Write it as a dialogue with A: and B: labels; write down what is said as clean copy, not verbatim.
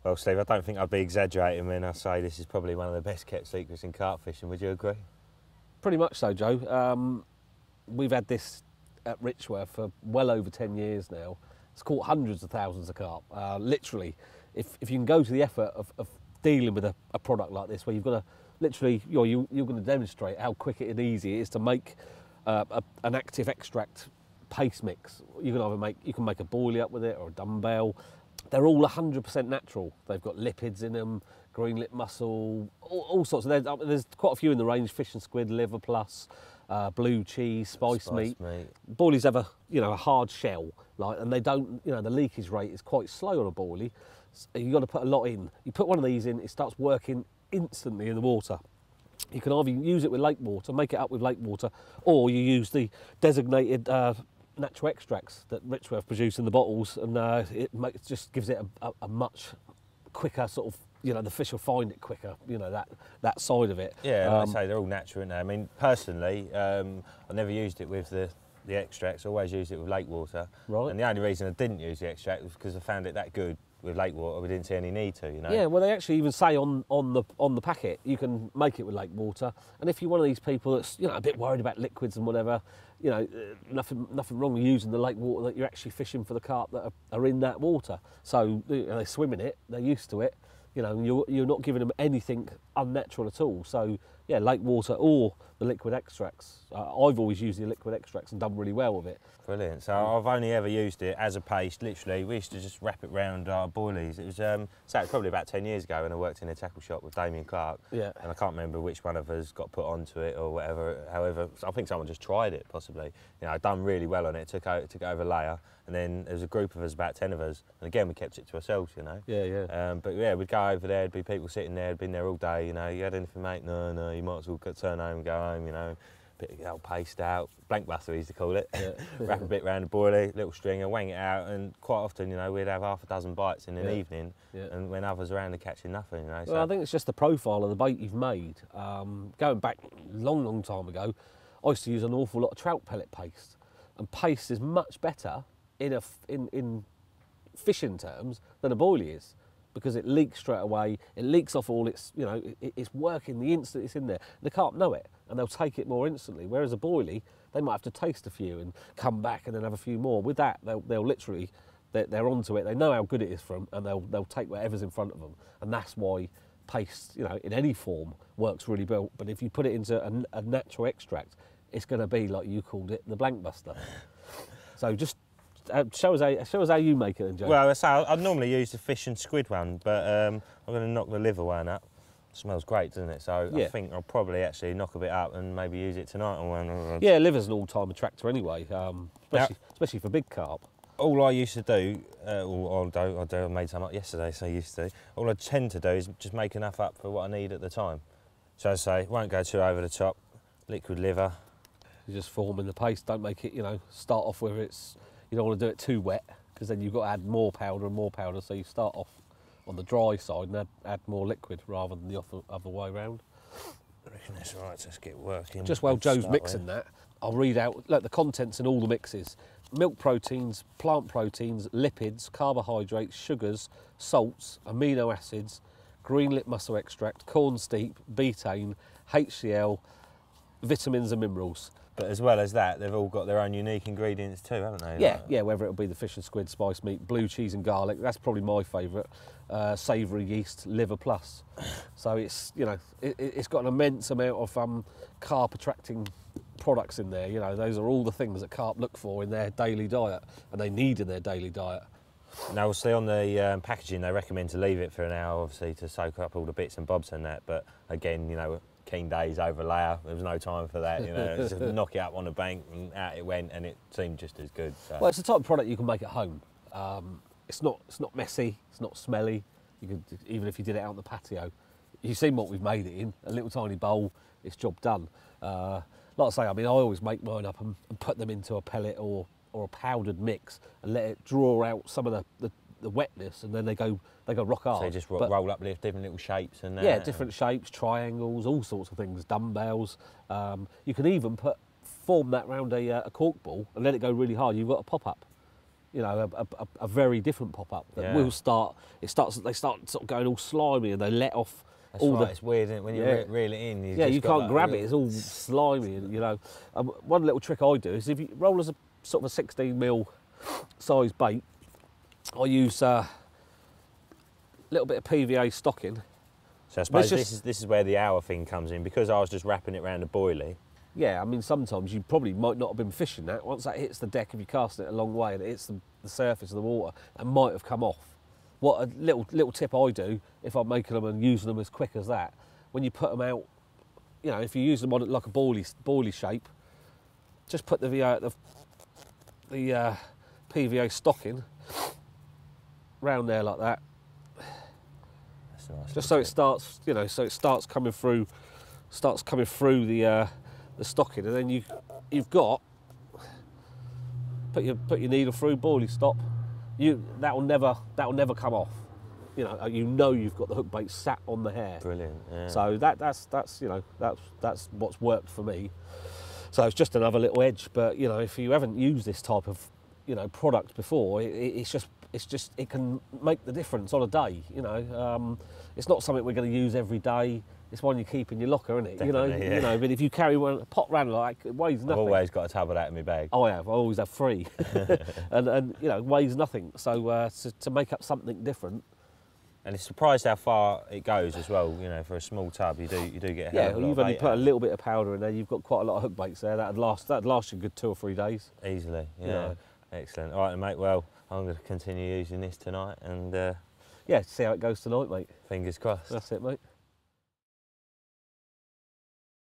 A: Well, Steve, I don't think I'd be exaggerating when I say this is probably one of the best kept secrets in carp fishing. Would you agree?
B: Pretty much so, Joe. We've had this at Richworth for well over 10 years now. It's caught hundreds of thousands of carp. Literally, if you can go to the effort of dealing with a product like this, where you've got to literally, you're going to demonstrate how quick and easy it is to make an active extract paste mix. You can make a boilie up with it or a dumbbell. They're all 100% natural. They've got lipids in them, green lip mussel, all sorts. There's quite a few in the range: fish and squid, liver plus, blue cheese, spice meat. Boilies have a hard shell, and they don't, the leakage rate is quite slow on a boilie. So you've got to put a lot in. You put one of these in, it starts working instantly in the water. You can either use it with lake water, make it up with lake water, or you use the designated natural extracts that Richworth produce in the bottles, and it just gives it a much quicker sort of, the fish will find it quicker, that side of it.
A: Yeah, like I say, they're all natural, aren't they? I mean, personally, I never used it with the extracts, I always used it with lake water.
B: Right.
A: And the only reason I didn't use the extract was because I found it that good with lake water, we didn't see any need to,
B: Yeah, well, they actually even say on the packet you can make it with lake water, and if you're one of these people that's a bit worried about liquids and whatever, nothing wrong with using the lake water that you're actually fishing for the carp that are in that water. So they swim in it, they're used to it, you're not giving them anything unnatural at all. So yeah, lake water or the liquid extracts. I've always used the liquid extracts and done really well with it.
A: Brilliant. So I've only ever used it as a paste, literally. We used to just wrap it round our boilies. It was probably about 10 years ago when I worked in a tackle shop with Damien Clark.
B: Yeah.
A: And I can't remember which one of us got put onto it or whatever. However, I think someone just tried it possibly. Done really well on it, took over layer. And then there was a group of us, about 10 of us. And again, we kept it to ourselves,
B: Yeah, yeah.
A: But yeah, we'd go over there, there'd be people sitting there, been there all day, you had anything, mate? No, you might as well turn home and go home, bit of old paste out, blank buster we used to call it.
B: Yeah.
A: Wrap a bit round the boilie, little stringer, wang it out, and quite often, we'd have half a dozen bites in an evening, and when others around are catching nothing,
B: Well,
A: So
B: I think it's just the profile of the bait you've made. Going back long time ago, I used to use an awful lot of trout pellet paste, and paste is much better in fishing terms than a boilie is, because it leaks straight away. It leaks off all its, it's working the instant it's in there. The carp know it, and they'll take it more instantly. Whereas a boilie, they might have to taste a few and come back and then have a few more. With that, they'll literally, they're onto it. They know how good it is from, and they'll take whatever's in front of them. And that's why paste, in any form, works really well. But if you put it into a natural extract, it's going to be, like you called it, the blank buster. So just show us how you make it then, Joe.
A: Well, I'd normally use the fish and squid one, but I'm going to knock the liver one up. It smells great, doesn't it? So yeah. I think I'll probably actually knock a bit up and maybe use it tonight on one.
B: Yeah, liver's an all-time attractor anyway, especially for big carp.
A: All I used to do, I made some up yesterday, so I used to. All I tend to do is just make enough up for what I need at the time. So I say, won't go too over the top. Liquid liver.
B: You just form in the paste. Don't make it, start off where it's. You don't want to do it too wet, because then you've got to add more powder and more powder. So you start off on the dry side and add more liquid rather than the other way around.
A: I reckon that's right. Let's get working.
B: Just while Joe's mixing that, I'll read out the contents in all the mixes: milk proteins, plant proteins, lipids, carbohydrates, sugars, salts, amino acids, green lip mussel extract, corn steep, betaine, HCl, vitamins and minerals.
A: But as well as that, they've all got their own unique ingredients too, haven't they?
B: Yeah, whether it'll be the fish and squid, spice meat, blue cheese and garlic, that's probably my favourite, savoury yeast, liver plus. So it's, it's got an immense amount of carp attracting products in there. Those are all the things that carp look for in their daily diet, and they need in their daily diet.
A: Now, obviously on the packaging, they recommend to leave it for an hour, obviously, to soak up all the bits and bobs and that, but again, keen days over layer, there was no time for that, just knock it up on the bank and out it went, and it seemed just as good. So.
B: Well, it's the type of product you can make at home. It's not messy, it's not smelly. You could, even if you did it out on the patio, you've seen what we've made it in, a little tiny bowl, it's job done. Like I say, I always make mine up and put them into a pellet or a powdered mix and let it draw out some of the wetness, and then they go rock hard.
A: So you just roll up different little shapes and that.
B: Yeah, different shapes, triangles, all sorts of things, dumbbells. You can even form that round a cork ball and let it go really hard. You've got a pop-up. you know, a very different pop-up that will start. They start sort of going all slimy, and they let off.
A: That's right. It's weird, isn't it? When you reel it in.
B: You can't grab it. It's all slimy, and you know. One little trick I do is if you roll as a sort of a 16mm size bait, I use a little bit of PVA stocking.
A: So I suppose this is where the hour thing comes in, because I was just wrapping it around a boilie.
B: Yeah, I mean, sometimes you probably might not have been fishing that. Once that hits the deck, if you cast it a long way and it hits the surface of the water, it might have come off. What a little tip I do, if I'm making them and using them as quick as that, when you put them out, you know, if you use them on like a boilie shape, just put the PVA stocking round there like that.
A: That's nice.
B: Just so it starts, you know, so it starts coming through the stocking, and then you've got put your needle through, boilie stop. That'll never come off. You know you've got the hook bait sat on the hair.
A: Brilliant. Yeah.
B: So that's you know that's what's worked for me. So it's just another little edge. But you know, if you haven't used this type of product before, it can make the difference on a day. You know, it's not something we're going to use every day. It's one you keep in your locker, isn't it?
A: Definitely,
B: You know. But if you carry a pot round like it weighs nothing.
A: I've always got a tub of that in my bag.
B: I always have 3, and you know, weighs nothing. So to make up something different.
A: And it's surprised how far it goes as well. You know, for a small tub, you do get a hell of a lot
B: you've
A: of
B: only
A: bait
B: put
A: out.
B: a little bit of powder in there. You've got quite a lot of hook baits there. That'd last you a good 2 or 3 days.
A: Easily, yeah.
B: Yeah.
A: Excellent. All right, mate. Well, I'm going to continue using this tonight, and
B: See how it goes tonight, mate.
A: fingers crossed.
B: That's it, mate.